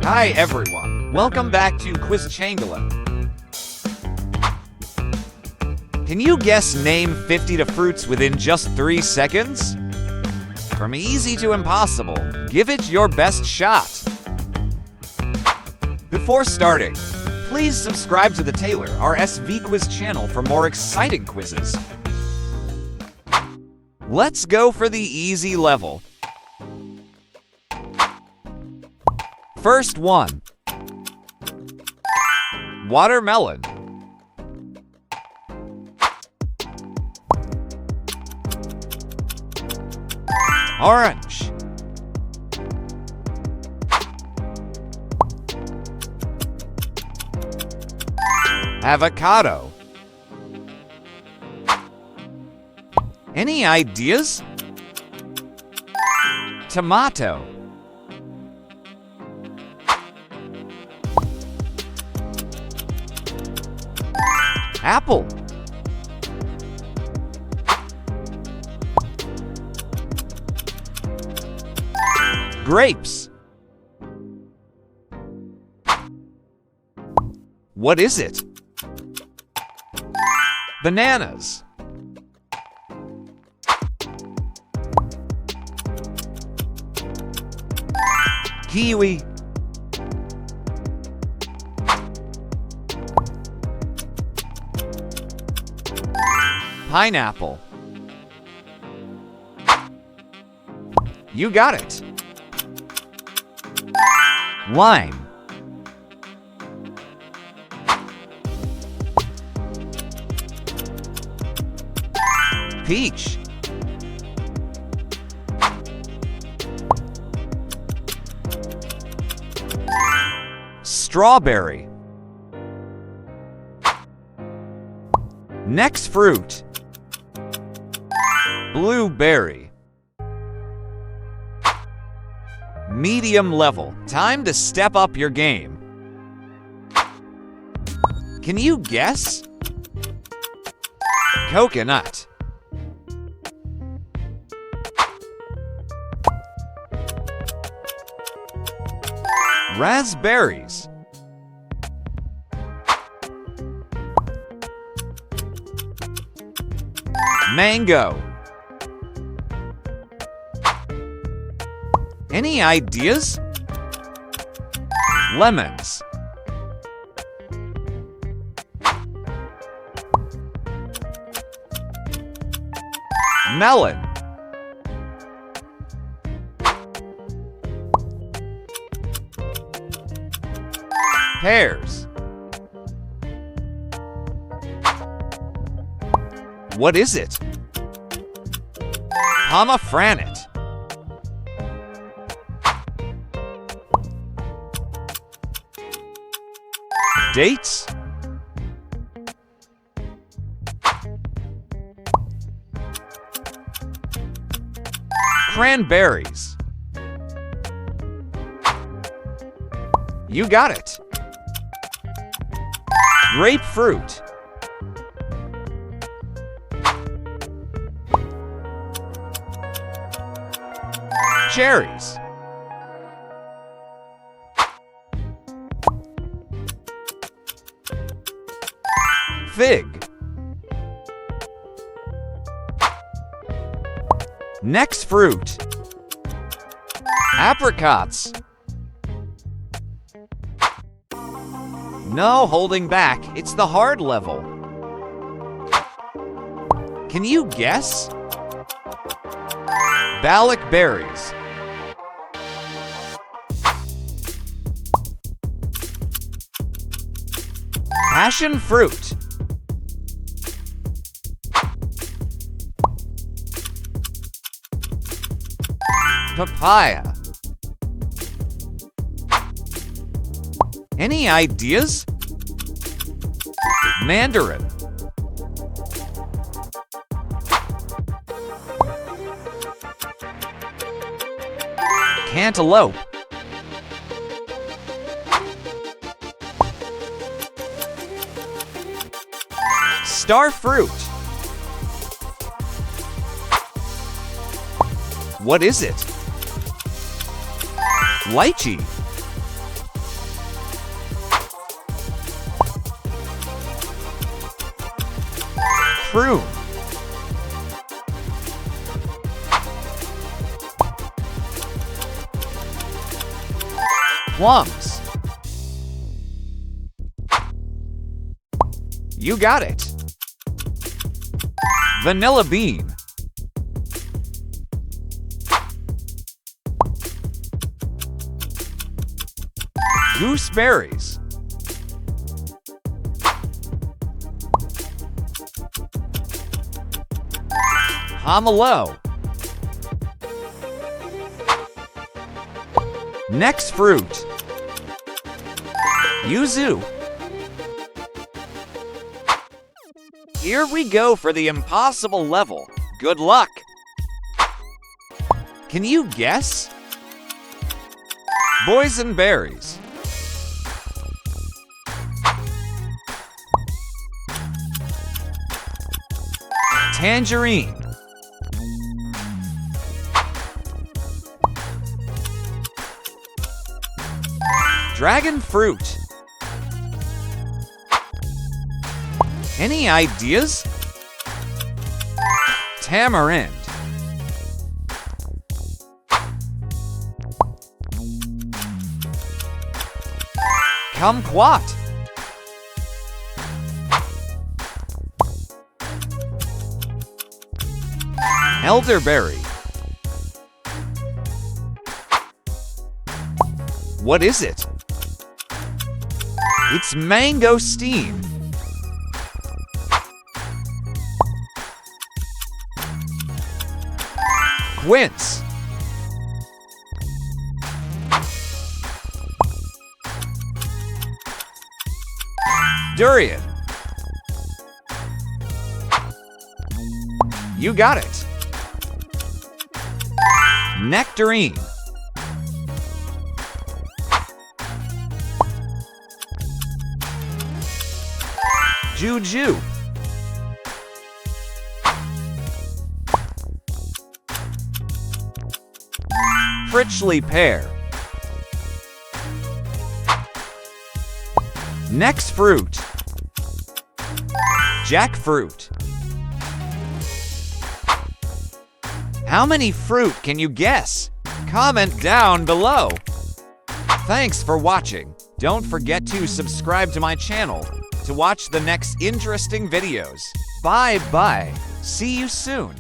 Hi everyone, welcome back to Quiz Changala. Can you guess name 50 fruits within just 3 seconds? From easy to impossible, give it your best shot. Before starting, please subscribe to the Taylor RSV Quiz channel for more exciting quizzes. Let's go for the easy level. First one. Watermelon. Orange. Avocado. Any ideas? Tomato. Apple. Grapes. What is it? Bananas. Kiwi. Pineapple. You got it. Lime. Peach. Strawberry. Next fruit. Blueberry. Medium level. Time to step up your game. Can you guess? Coconut. Raspberries. Mango. Any ideas? Lemons. Melon. Pears. What is it? Pomegranate. Dates. Cranberries. You got it. Grapefruit. Cherries. Fig. Next fruit. Apricots. No holding back, it's the hard level. Can you guess? Balic berries. Passion fruit. Papaya. Any ideas? Mandarin. Cantaloupe. Star fruit. What is it? Lychee. prune. Plums. You got it. Vanilla bean. Gooseberries. Pomelo. Next fruit. Yuzu. Here we go for the impossible level. Good luck. Can you guess? Boysenberries. Tangerine. Dragon fruit. Any ideas? Tamarind. Kumquat. Elderberry. What is it? It's mangosteen. Quince. Durian. You got it. Nectarine. Juju. Prichly pear. Next fruit. Jackfruit. How many fruit can you guess? Comment down below. Thanks for watching. Don't forget to subscribe to my channel to watch the next interesting videos. Bye-bye. See you soon.